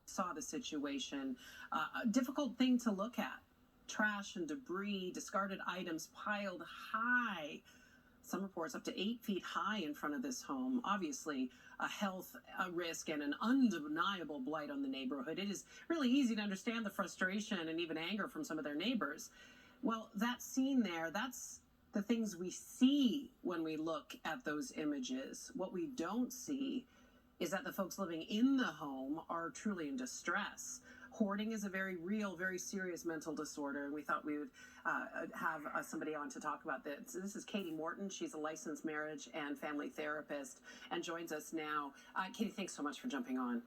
saw the situation. A difficult thing to look at. Trash and debris, discarded items piled high. Some reports up to 8 feet high in front of this home. Obviously, a health risk and an undeniable blight on the neighborhood. It is really easy to understand the frustration and even anger from some of their neighbors. Well, that scene there, that's the things we see when we look at those images. What we don't see is that the folks living in the home are truly in distress. Hoarding is a very real, very serious mental disorder, and we thought we would have somebody on to talk about this. This is Katie Morton. She's a licensed marriage and family therapist and joins us now. Katie, thanks so much for jumping on.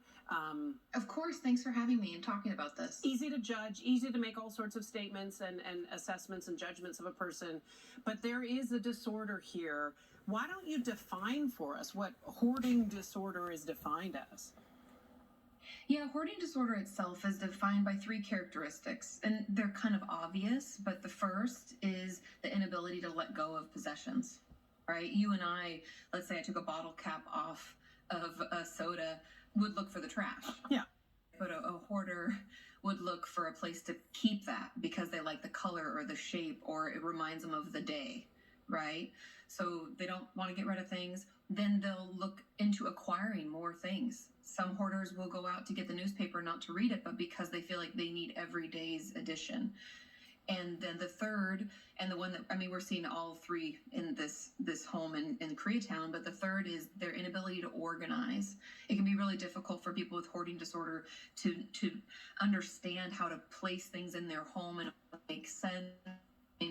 Of course, thanks for having me and talking about this. Easy to judge, easy to make all sorts of statements and assessments and judgments of a person, but there is a disorder here. Why don't you define for us what hoarding disorder is defined as? Yeah, hoarding disorder itself is defined by 3 characteristics, and they're kind of obvious, but the first is the inability to let go of possessions, right? You and I, let's say I took a bottle cap off of a soda, would look for the trash. Yeah. But a hoarder would look for a place to keep that because they like the color or the shape, or it reminds them of the day, right? So they don't want to get rid of things. Then they'll look into acquiring more things. Some hoarders will go out to get the newspaper, not to read it, but because they feel like they need every day's edition. And then the third, and the one that, I mean, we're seeing all 3 in this home in Koreatown, but the third is their inability to organize. It can be really difficult for people with hoarding disorder to understand how to place things in their home and make sense